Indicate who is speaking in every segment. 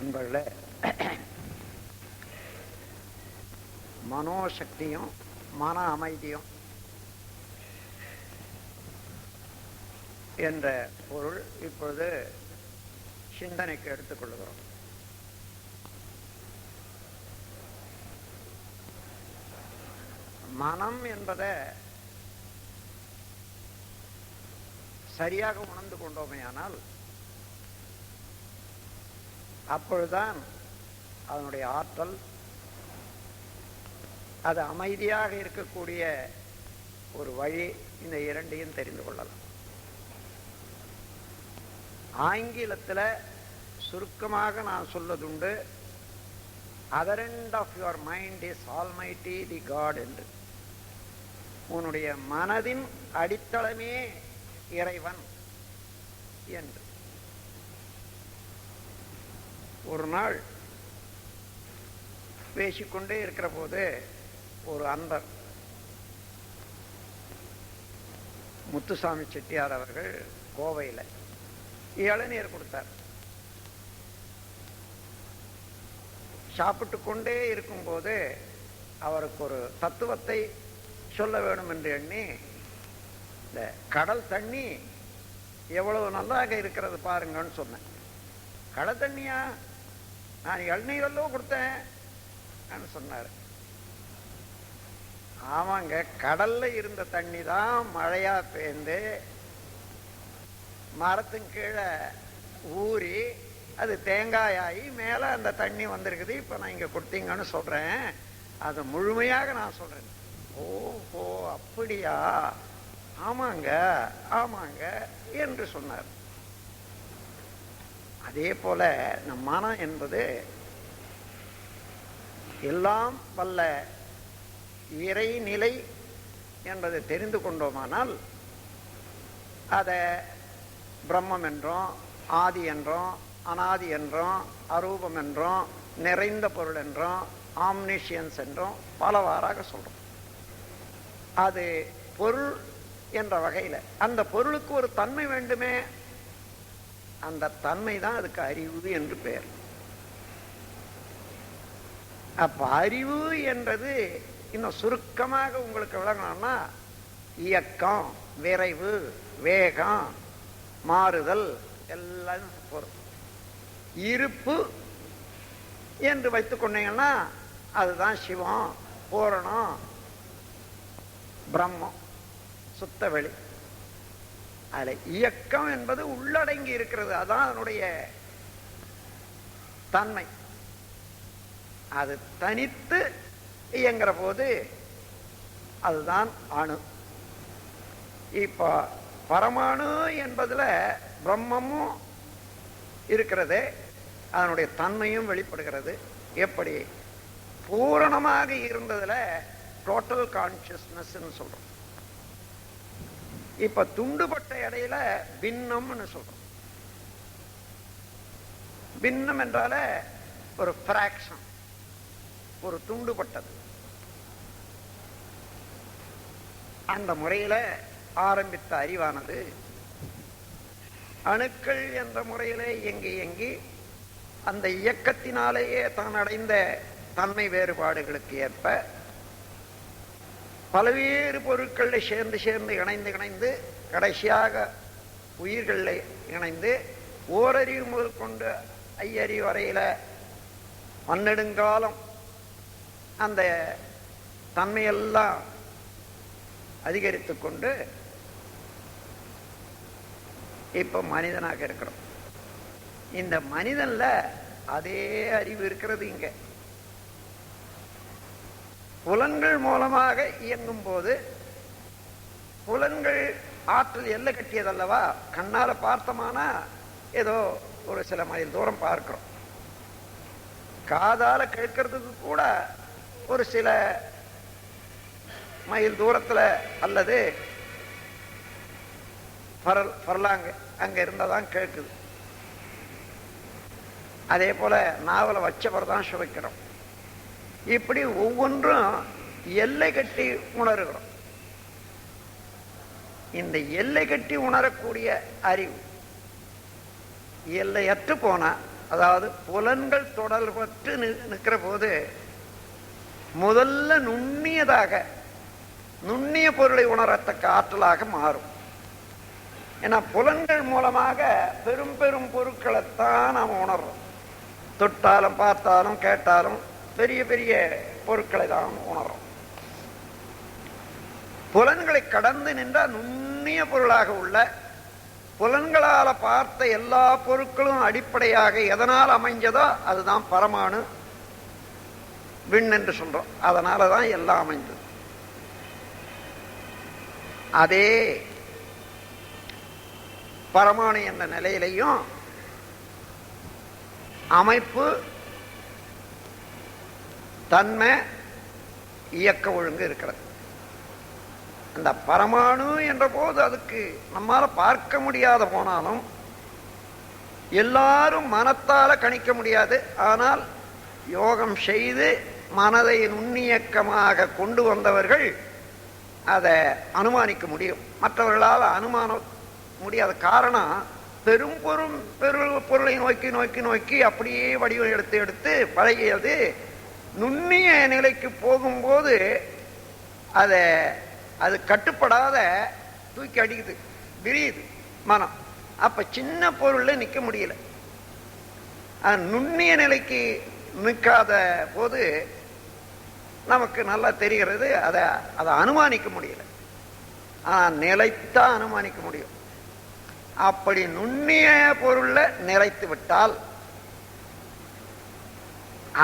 Speaker 1: அன்பர்களே, மனோசக்தியும் மன அமைதியும் என்ற பொருள் இப்பொழுது சிந்தனைக்கு எடுத்துக்கொள்கிறோம். மனம் என்பதை சரியாக உணர்ந்து கொண்டோமேயானால் அப்பொழுதுதான் அதனுடைய ஆற்றல், அது அமைதியாக இருக்கக்கூடிய ஒரு வழி, இந்த இரண்டையும் தெரிந்து கொள்ளலாம். ஆங்கிலத்தில் சுருக்கமாக நான் சொல்வதுண்டு, other end of your mind is almighty the god என்று. உன்னுடைய மனதின் அடித்தளமே இறைவன் என்று. ஒரு நாள் பேசிக்கொண்டே இருக்கிற போது ஒரு அன்பர், முத்துசாமி செட்டியார் அவர்கள், கோவையில் இளநீர் கொடுத்தார். சாப்பிட்டு கொண்டே இருக்கும்போது அவருக்கு ஒரு தத்துவத்தை சொல்ல வேண்டும் என்று எண்ணி, இந்த கடல் தண்ணி எவ்வளவு நல்லாக இருக்கிறது பாருங்கன்னு சொன்னேன். கடல் தண்ணியா? நான் இளநீரெல்லாம் கொடுத்தேன் சொன்னார். ஆமாங்க, கடல்ல இருந்த தண்ணி தான் மழையா பெய்ந்து மரத்தின் கீழே ஊறி அது தேங்காயாகி மேல அந்த தண்ணி வந்திருக்குது. இப்ப நான் இங்க கொடுத்தீங்கன்னு சொல்றேன், அது முழுமையாக நான் சொல்றேன். ஓஹோ, அப்படியா? ஆமாங்க ஆமாங்க என்று சொன்னார். அதே போல நம் மனம் என்பது எல்லாம் வல்ல இறைநிலை என்பதை தெரிந்து கொண்டோமானால் அதை பிரம்மம் என்றோம், ஆதி என்றோம், அனாதி என்றோம், அரூபம் என்றோம், நிறைந்த பொருள் என்றோம், ஆம்னிஷியன்ஸ் என்றோம் பலவாறாக சொல்றோம். அது பொருள் என்ற வகையில் அந்த பொருளுக்கு ஒரு தன்மை வேண்டுமே, அந்த தன்மை தான் அதுக்கு அறிவு என்று பெயர். அப்ப அறிவு என்றது இன்னும் சுருக்கமாக உங்களுக்கு விளங்கணும்னா, இயக்கம், விரைவு, வேகம், மாறுதல் எல்லாம் பொருள். இருப்பு என்று வைத்துக் கொண்டீங்கன்னா அதுதான் சிவம், பூரணம், பிரம்மம், சுத்தவெளி. அதுல இயக்கம் என்பது உள்ளடங்கி இருக்கிறது, அதான் அதனுடைய தன்மை. அது தனித்து இயங்குற போது அதுதான் அணு. இப்ப பரமாணு என்பதுல பிரம்மமும் இருக்கிறது, அதனுடைய தன்மையும் வெளிப்படுகிறது. எப்படி? பூரணமாக இருந்ததுல டோட்டல் கான்சியஸ்னஸ் சொல்றோம். இப்ப துண்டுபட்ட இடையில பின்னம்னு சொல்றோம். பின்னம் என்றால ஒரு பிராக்ஷன், ஒரு துண்டுபட்டது. அந்த முறையில ஆரம்பித்த அறிவானது அணுக்கள் என்ற முறையிலே இயங்கி அந்த இயக்கத்தினாலேயே தான் அடைந்த தன்மை வேறுபாடுகளுக்கு ஏற்ப பல்வேறு பொருட்களில் சேர்ந்து இணைந்து கடைசியாக உயிர்களில் இணைந்து ஓரறிவு முதல் கொண்டு ஐயறிவு வரையில பன்னெடுங்காலம் அந்த தன்மையெல்லாம் அதிகரித்து கொண்டு இப்ப மனிதனாக இருக்கிறோம். இந்த மனிதன்ல அதே அறிவு இருக்கிறது. இங்க புலன்கள் மூலமாக இயங்கும் போது புலன்கள் ஆற்றல் எல்லை கட்டியதல்லவா. கண்ணால பார்த்தோமானா ஏதோ ஒரு சில மைல் தூரம் பார்க்கிறோம். காதால கேட்கறதுக்கு கூட ஒரு சில மைல் தூரத்துல அல்லது பரலாங்க அங்க இருந்தாதான் கேட்குது. அதே போல நாவலை வச்சவர்தான் சுவைக்கிறோம். இப்படி ஒவ்வொன்றும் எல்லை கட்டி உணர்கிறோம். இந்த எல்லை கட்டி உணரக்கூடிய அறிவு எல்லையற்று போனா அதாவது புலன்கள் தொடர்பற்று நிற்கிற போது முதல்ல நுண்ணிய பொருளை உணரத்தக்க ஆற்றலாக மாறும். ஏன்னா புலன்கள் மூலமாக பெரும் பெரும் பொருட்களைத்தான் நாம் உணர்றோம். தொட்டாலும் பார்த்தாலும் கேட்டாலும் பெரிய பெரிய பொருட்களை தான் உணர்றோம். புலன்களை கடந்து நின்றால் நுண்ணிய பொருளாக உள்ள புலன்களால பார்த்த எல்லா பொருட்களும் அடிப்படையாக எதனால் அமைஞ்சதோ அதுதான் பரமாணு விண் என்று சொல்றோம். அதனாலதான் எல்லாம் அமைந்தது. அதே பரமாணு என்ற நிலையிலையும் அமைப்பு, தன்மை, இயக்க ஒழுங்கு இருக்கிறது. அந்த பரமாணு என்ற போது அதுக்கு நம்மால பார்க்க முடியாத போனாலும் எல்லாரும் மனத்தால கணிக்க முடியாது. ஆனால் யோகம் செய்து மனதை நுண்ணியக்கமாக கொண்டு வந்தவர்கள் அதை அனுமானிக்க முடியும். மற்றவர்களால் அனுமானம் முடியாத காரணம் பெரும் பொருளை நோக்கி நோக்கி நோக்கி அப்படியே வடிவம் எடுத்து எடுத்து பழகியது. நுண்ணிய நிலைக்கு போகும்போது அது கட்டுப்படாத தூக்கி அடிக்குது, விரியுது மனம். அப்ப சின்ன பொருள்ல நிக்க முடியல. நுண்ணிய நிலைக்கு நிற்காத போது நமக்கு நல்லா தெரிகிறது, அதை அனுமானிக்க முடியல. ஆனா நிலைத்தான் அனுமானிக்க முடியும். அப்படி நுண்ணிய பொருள்ல நிலைத்து விட்டால்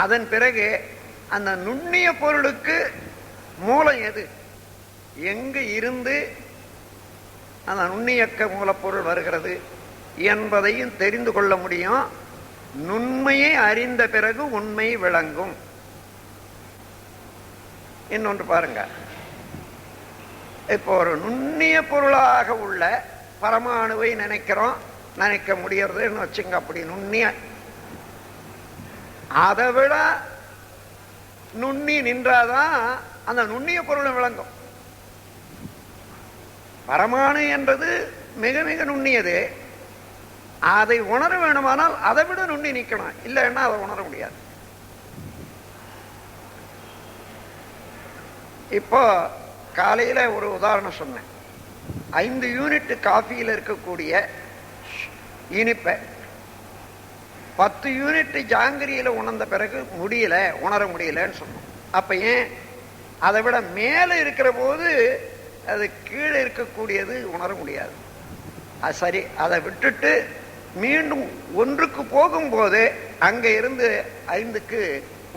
Speaker 1: அதன் பிறகு அந்த நுண்ணிய பொருளுக்கு மூலம் எது, எங்கு இருந்து அந்த நுண்ணியக்க மூலப்பொருள் வருகிறது என்பதையும் தெரிந்து கொள்ள முடியும். நுண்மையை அறிந்த பிறகு உண்மை விளங்கும். இன்னொன்று பாருங்க, இப்போ ஒரு நுண்ணிய பொருளாக உள்ள பரமாணுவை நினைக்க முடியறதுன்னு வச்சுங்க. அப்படி நுண்ணிய, அதை விட நுண்ணி நின்றாதான் அந்த நுண்ணிய பொருளும் விளங்கும். பரமாணு என்றது மிக மிக நுண்ணியது. அதை உணர வேணுமானால் அதை விட நுண்ணி நிற்கணும், இல்லைன்னா அதை உணர முடியாது. இப்போ காலையில ஒரு உதாரணம் சொன்னேன். 5 யூனிட் காஃபியில் இருக்கக்கூடிய இனிப்பை 10 யூனிட் ஜாங்கிரியில உணர்ந்த பிறகு உணர முடியலன்னு சொன்னோம். அப்ப ஏன்? அதை விட மேல இருக்கிற போது அது கீழே இருக்கக்கூடியது உணர முடியாது. அது சரி, அதை விட்டுட்டு மீண்டும் 1க்கு போகும்போது அங்க இருந்து 5க்கு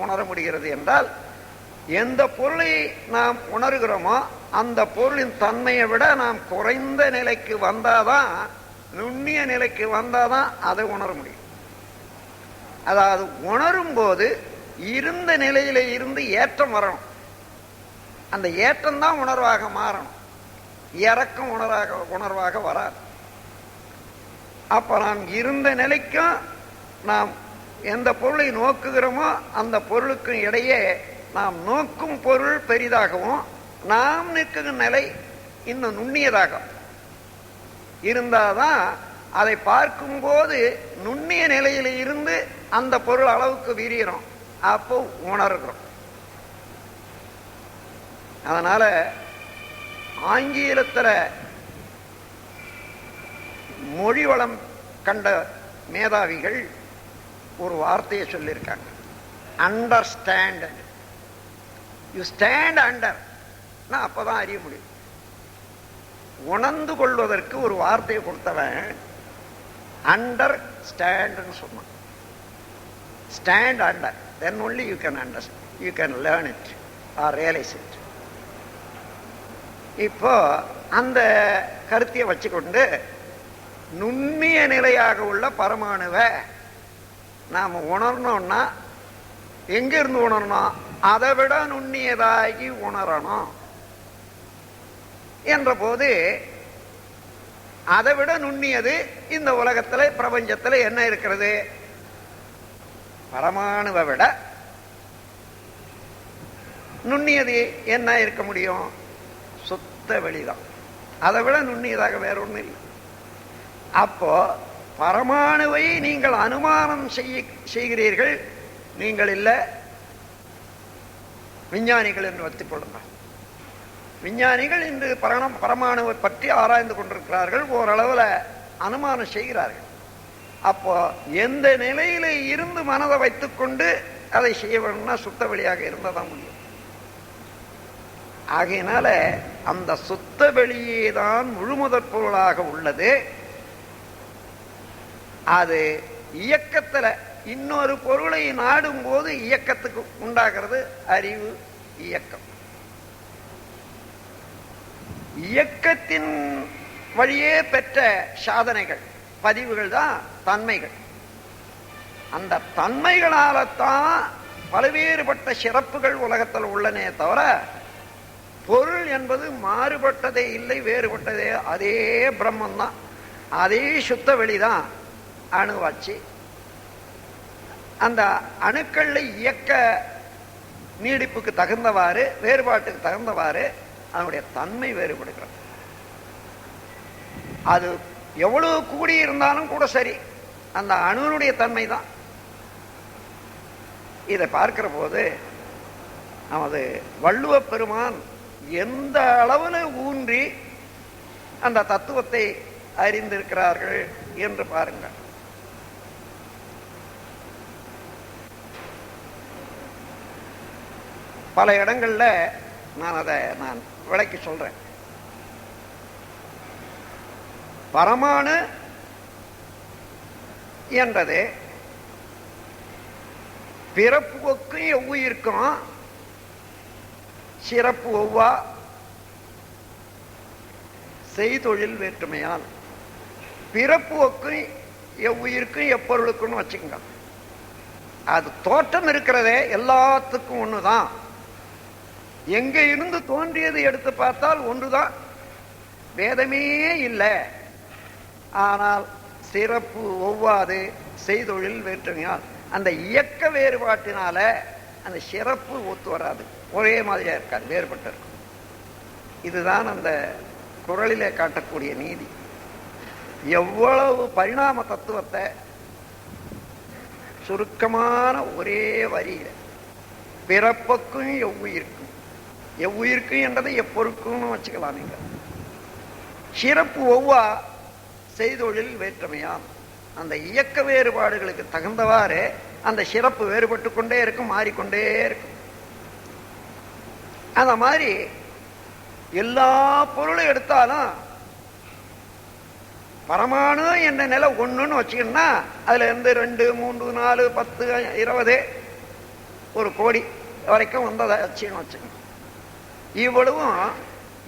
Speaker 1: உணர முடிகிறது என்றால், எந்த பொருளை நாம் உணர்கிறோமோ அந்த பொருளின் தன்மையை விட நாம் குறைந்த நிலைக்கு வந்தாதான், நுண்ணிய நிலைக்கு வந்தாதான் அதை உணர முடியும். அதாவது உணரும் போது இருந்த நிலையில இருந்து ஏற்றம் வரணும். அந்த ஏற்றம் தான் உணர்வாக மாறணும். இறக்கம் உணர்வாக வராது. அப்ப நாம் இருந்த நிலைக்கும் நாம் எந்த பொருளை நோக்குகிறோமோ அந்த பொருளுக்கும் இடையே நாம் நோக்கும் பொருள் பெரிதாகவும் நாம் நிற்கும் நிலை இன்னும் நுண்ணியதாக இருந்தாதான் அதை பார்க்கும்போது நுண்ணிய நிலையில இருந்து அந்த பொருள் அளவுக்கு விரிகிறோம், அப்போ உணர்கிறோம். அதனால ஆங்கிலத்துல மொழி வளம் கண்ட மேதாவிகள் ஒரு வார்த்தையை சொல்லியிருக்காங்க, அண்டர்ஸ்டாண்ட். யூ ஸ்டாண்ட் அண்டர், அப்பதான் அறிய முடியும். உணர்ந்து கொள்வதற்கு ஒரு வார்த்தையை கொடுத்தவன் அண்டர் ஸ்டாண்ட் சொன்னான். Stand under, then only you can understand, you can learn it or realise it. இப்போ அந்த கருத்தையை வச்சுக்கொண்டு நுண்ணிய நிலையாக உள்ள பரமாணுவை நாம் உணரணும்னா எங்கிருந்து உணரணும்? அதை விட நுண்ணியதாகி உணரணும் என்ற போது, அதை விட நுண்ணியது இந்த உலகத்துல பிரபஞ்சத்துல என்ன இருக்கிறது? பரமாணுவை விட நுண்ணியது என்ன இருக்க முடியும்? சுத்த வெளிதான். அதை விட நுண்ணியதாக வேற ஒண்ணு இல்லை. அப்போ பரமாணுவை நீங்கள் அனுமானம் செய்கிறீர்கள், நீங்கள் இல்லை விஞ்ஞானிகள் என்று வைத்துக் கொள்ளுங்கள். விஞ்ஞானிகள் இன்று பரமாணுவை பற்றி ஆராய்ந்து கொண்டிருக்கிறார்கள், ஓரளவில் அனுமானம் செய்கிறார்கள். அப்போ எந்த நிலையில இருந்து மனதை வைத்துக்கொண்டு அதை செய்ய வேணும்னா சுத்த வெளியாக இருந்தாதான் முடியும். ஆகையினால அந்த சுத்த வெளியே தான் முழுமுதற் பொருளாக உள்ளது. அது இயக்கத்துல இன்னொரு பொருளை நாடும் போது இயக்கத்துக்கு உண்டாகிறது அறிவு இயக்கம். இயக்கத்தின் வழியே பெற்ற சாதனைகள் பதிவுகள் தான் தன்மைகள். அந்த தன்மைகளால்தான் பல்வேறுபட்ட சிறப்புகள் உலகத்தில் உள்ளனே தவிர பொருள் என்பது மாறுபட்டதே இல்லை, வேறுபட்டதே. அதே பிரம்மந்தான், அதே சுத்த வெளிதான் அணுவாச்சு. அந்த அணுக்கள்ல இயக்க நீடிப்புக்கு தகுந்தவாறு, வேறுபாட்டுக்கு தகுந்தவாறு அதனுடைய தன்மை வேறுபடுகிறது. அது எவ்வளவு கூடி இருந்தாலும் கூட சரி, அந்த அணுனுடைய தன்மை தான். இதை பார்க்கிற போது நமது வள்ளுவ பெருமான் எந்த அளவில் ஊன்றி அந்த தத்துவத்தை அறிந்திருக்கிறார்கள் என்று பாருங்கள். பல இடங்கள்ல நான் விளக்கி சொல்றேன். பரமாணு என்றது பிறப்புக்கும் எவ்வுயிருக்கும் சிறப்பு ஒவ்வா செய்தொழில் வேற்றுமையால். பிறப்புக்கும் எவ்வுயிருக்கும் எப்பொருளுக்கும் வச்சுக்கோங்க. அது தோற்றம் இருக்கிறதே எல்லாத்துக்கும் ஒண்ணுதான். எங்க இருந்து தோன்றியது எடுத்து பார்த்தால் ஒன்றுதான், வேதமே இல்லை. ஆனால் சிறப்பு ஒவ்வாது செய்தொழில் வேற்றுமையால். அந்த இயக்க வேறுபாட்டினால அந்த சிறப்பு ஒத்து வராது, ஒரே மாதிரியா இருக்காது, வேறுபட்டு இருக்கும். இதுதான் அந்த குறளிலே காட்டக்கூடிய நீதி. எவ்வளவு பரிணாம தத்துவத்தை சுருக்கமான ஒரே வரியில பிறப்புக்கும் எவ்வுயிருக்கும், எவ்வுயிருக்கும் என்றதை எப்பொருக்கும் வச்சுக்கலாம். நீங்க சிறப்பு ஒவ்வா செய்தொழில் வேற்றுமையாம். அந்த இயக்க வேறுபாடுகளுக்கு தகுந்தவாறு அந்த சிறப்பு வேறுபட்டு கொண்டே இருக்கும், மாறிக்கொண்டே இருக்கும். அந்த மாதிரி எல்லா பொருளும் எடுத்தாலும் பரமாணு என்ற நிலை ஒண்ணுன்னு வச்சுக்கணும்னா அதுல இருந்து 2, 3, 4, 10, 20, 1 கோடி வரைக்கும் வந்ததை வச்சுன்னு வச்சுக்கணும். இவ்வளவும்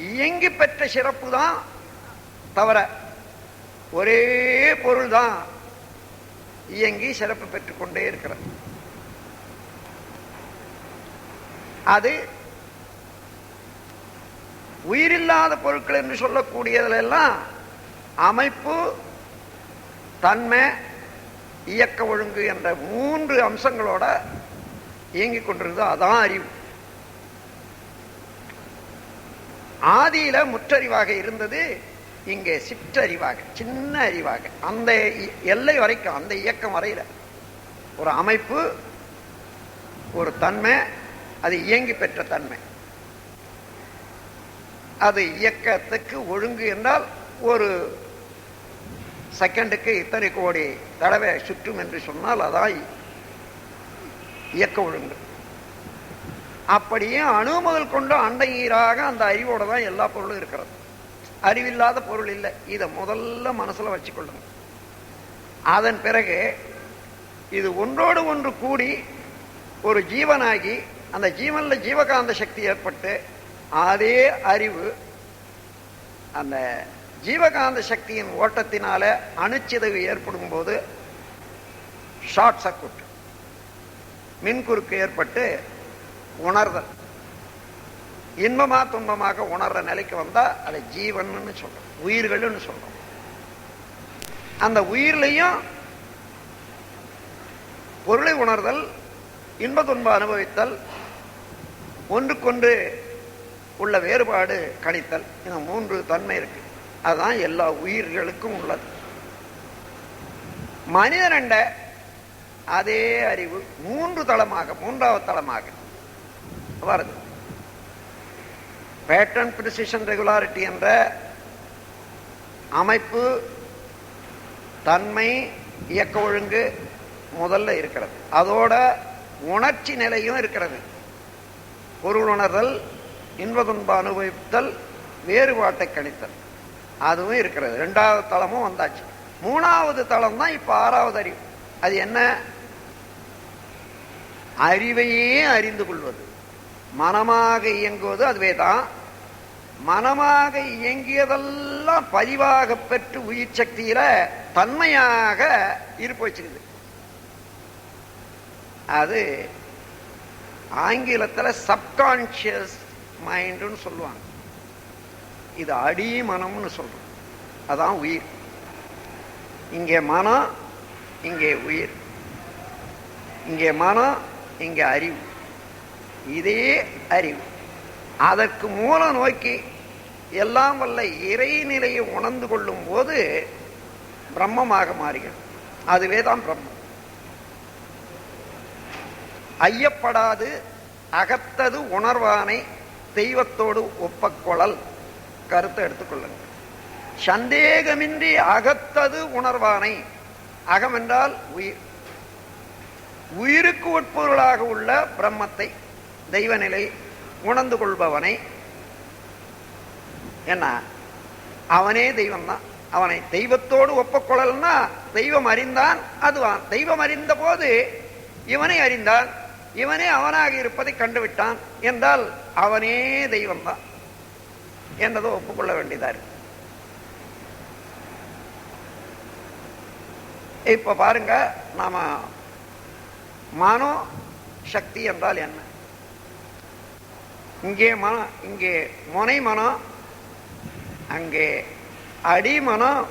Speaker 1: இயங்கி பெற்ற சிறப்பு தான் தவிர ஒரே பொருள் தான் இயங்கி சிறப்பு பெற்றுக்கொண்டே இருக்கிறது. அது உயிரில்லாத பொருட்கள் என்று சொல்லக்கூடியதுல எல்லாம் அமைப்பு, தன்மை, இயக்க ஒழுங்கு என்ற 3 அம்சங்களோட இயங்கிக் கொண்டிருந்தது. அதான் அறிவு. ஆதியில முற்றறிவாக இருந்தது, இங்கே சிற்றறிவாக, சின்ன அறிவாக, அந்த எல்லை வரைக்கும், அந்த இயக்கம் வரையில ஒரு அமைப்பு, ஒரு தன்மை, அது இயங்கி பெற்ற தன்மை. அது இயக்கத்துக்கு ஒழுங்கு என்றால் ஒரு செகண்டுக்கு இத்தனை கோடி தடவை சுற்றும் என்று சொன்னால் அதான் இயக்க ஒழுங்கு. அப்படியே அணு முதல் கொண்டு அண்டையீராக அந்த அறிவோட தான் எல்லா பொருளும் இருக்கிறது. அறிவில்லாத பொருள் இல்லை. இதை முதல்ல மனசுல வச்சுக்கொள்ளுங்க. அதன் பிறகு இது ஒன்றோடு ஒன்று கூடி ஒரு ஜீவனாகி அந்த ஜீவன்ல ஜீவகாந்த சக்தி ஏற்பட்டு அதே அறிவு அந்த ஜீவகாந்த சக்தியின் ஓட்டத்தினால அணுச்சிதைவு ஏற்படும் போது ஷார்ட் சர்க்யூட், மின்குறுக்கு ஏற்பட்டு உணர்தல், இன்பமா துன்பமாக உணர்ற நிலைக்கு வந்தா அதை ஜீவன் சொல்றோம், உயிர்கள்னு சொல்றோம். அந்த உயிர்லையும் பொருளை உணர்தல், இன்ப துன்ப அனுபவித்தல், ஒன்றுக்கொன்று உள்ள வேறுபாடு கணித்தல், இந்த 3 தன்மை இருக்கு. அதுதான் எல்லா உயிர்களுக்கும் உள்ளது. மனிதனண்ட அதே அறிவு மூன்றாவது தளமாக வருது. பேட்டர்ன் பிரிசிஷன் ரெகுலாரிட்டி என்ற அமைப்பு, தன்மை, இயக்க ஒழுங்கு முதல்ல இருக்கிறது. அதோட உணர்ச்சி நிலையும் இருக்கிறது. பொருள் உணர்தல், இன்ப துன்ப அனுபவித்தல், வேறுபாட்டை கணித்தல், அதுவும் இருக்கிறது. 2வது தளமும் வந்தாச்சு. 3வது தளம் தான் இப்ப 6வது அறிவு. அது என்ன? அறிவையே அறிந்து கொள்வது, மனமாக இயங்குவது. அதுவே தான் மனமாக இயங்கியதெல்லாம் பதிவாக பெற்று உயிர் சக்தியில தன்மையாக இருப்பு வச்சிருக்குது. அது ஆங்கிலத்தில் சப்கான்சியஸ் மைண்டுன்னு சொல்லுவாங்க. இது அடி மனம்னு சொல்றோம். அதான் உயிர். இங்கே மனம், இங்கே உயிர். இங்கே மனம், இங்கே அறிவு. இதே அறிவு அதற்கு மூல நோக்கி எல்லாம் வல்ல இறைநிலையை உணர்ந்து கொள்ளும் போது பிரம்மமாக மாறுகிறது. அதுவே தான் பிரம்மம். ஐயப்படாது அகத்தது உணர்வானை தெய்வத்தோடு ஒப்பக்கொள்ளல் கருத்தை எடுத்துக்கொள்ளுங்க. சந்தேகமின்றி அகத்தது உணர்வானை, அகம் என்றால் உயிர், உயிருக்கு உட்பொருளாக உள்ள பிரம்மத்தை, தெய்வநிலை உணர்ந்து கொள்பவனை, என்ன அவனே தெய்வம் தான். அவனை தெய்வத்தோடு ஒப்பக்கொள்ளல்னா தெய்வம் அறிந்தான், அதுவான். தெய்வம் அறிந்த போது இவனை அறிந்தான், இவனே அவனாக இருப்பதை கண்டுவிட்டான் என்றால் அவனே தெய்வம் தான் என்றதை ஒப்புக்கொள்ள வேண்டியதா இருக்கு. இப்ப பாருங்க, நாம மனோ சக்தி என்றால் என்ன? இங்கே மனம், இங்கே முனை மனம், அங்கே அடிமனம்,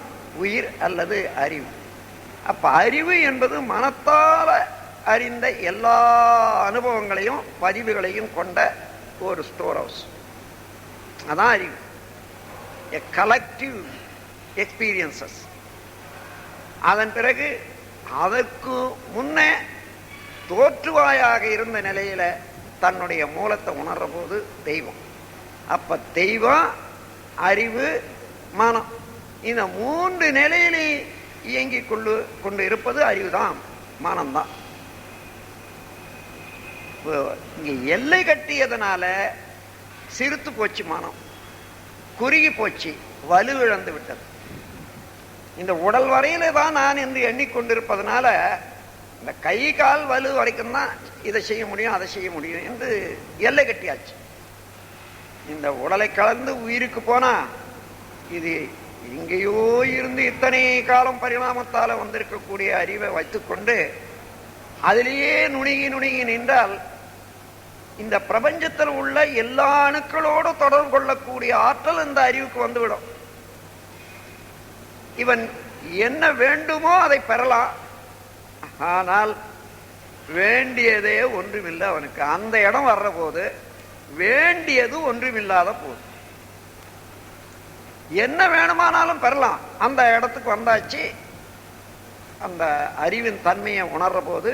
Speaker 1: உயிர் அல்லது அறிவு. அப்ப அறிவு என்பது மனத்தால அறிந்த எல்லா அனுபவங்களையும் பதிவுகளையும் கொண்ட ஒரு ஸ்டோர் ஹவுஸ். அதான் அறிவு. எ கலெக்டிவ் எக்ஸ்பீரியன்சஸ். அதன் பிறகு அதற்கு முன்னே தோற்றுவாயாக இருந்த நிலையில தன்னுடைய மூலத்தை உணர்ற போது தெய்வம். அப்ப தெய்வம், அறிவு, மனம், இந்த 3 நிலையிலே இயங்கிக் கொண்டு இருப்பது அறிவுதான், மனம்தான். இங்க எல்லை கட்டியதனால சிறுத்து போச்சு மனம், குறுகி போச்சு, வலுவிழந்து விட்டது. இந்த உடல் வரையில தான் நான் என்று எண்ணிக்கொண்டிருப்பதனால இந்த கை கால் வலு வரைக்கும் தான் இதை செய்ய முடியும், அதை செய்ய முடியும் என்று எல்லை கட்டியாச்சு. இந்த உடலை கலந்து உயிருக்கு போனா இது எங்கேயோ இருந்து இத்தனை காலம் பரிணாமத்தால வந்திருக்கக்கூடிய அறிவை வைத்துக்கொண்டு அதிலேயே நுணுகி நின்றால் இந்த பிரபஞ்சத்தில் உள்ள எல்லா அணுக்களோடு தொடர்பு கொள்ளக்கூடிய ஆற்றல் இந்த அறிவுக்கு வந்துவிடும். இவன் என்ன வேண்டுமோ அதை பெறலாம், ஆனால் வேண்டியதே ஒன்றுமில்லை அவனுக்கு. அந்த இடம் வர்ற போது வேண்டியது ஒன்றுமில்லாத போது என்ன வேணுமானாலும் பெறலாம். அந்த இடத்துக்கு வந்தாச்சு. அந்த அறிவின் தன்மையை உணர்ற போது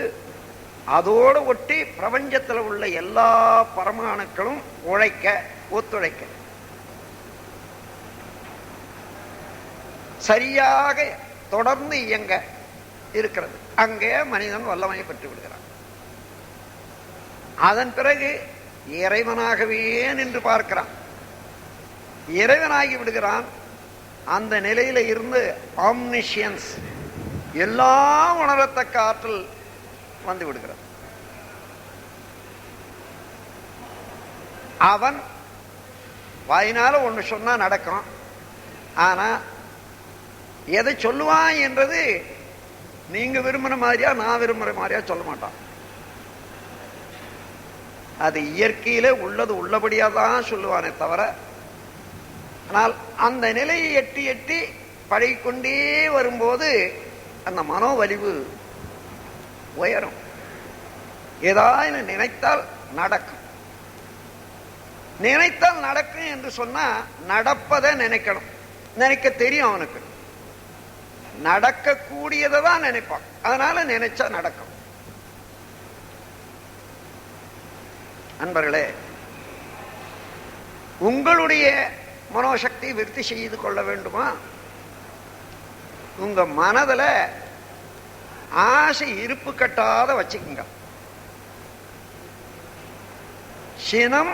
Speaker 1: அதோடு ஒட்டி பிரபஞ்சத்தில் உள்ள எல்லா பரமாணுக்களும் ஒத்துழைக்க சரியாக தொடர்ந்து இயங்க இருக்கிறது. அங்கே மனிதன் வல்லமையை பெற்று விடுகிறான். அதன் பிறகு இறைவனாகவே நின்று பார்க்கிறான், இறைவனாகி விடுகிறான். அந்த நிலையில இருந்து ஆம்னிஷியன்ஸ், எல்லாம் உணரத்தக்க ஆற்றல் வந்து விடுகிறது. அவன் வாயினால ஒண்ணு சொன்னா நடக்கும், ஆனா எதை சொல்லுவான் என்றது நீங்க விரும்புற மாதிரியா நான் விரும்புற மாதிரியா சொல்ல மாட்டான். அது இயற்கையில உள்ளது உள்ளபடியா தான் சொல்லுவானே தவிர, ஆனால் அந்த நிலையை எட்டி பழகிக்கொண்டே வரும்போது அந்த மனோவலிவு உயரும். ஏதாவது நினைத்தால் நடக்கும், நினைத்தால் நடக்கும் என்று சொன்னா நடப்பதை நினைக்கணும். நினைக்க தெரியும் அவனுக்கு. நடக்கக்கூடியதை தான் நினைப்போம். அதனால நினைச்சா நடக்கும். அன்பர்களே, உங்களுடைய மனோசக்தி விருத்தி செய்து கொள்ள வேண்டுமா? உங்க மனதுல ஆசை இருப்பு கட்டாத வச்சுக்குங்க. சினம்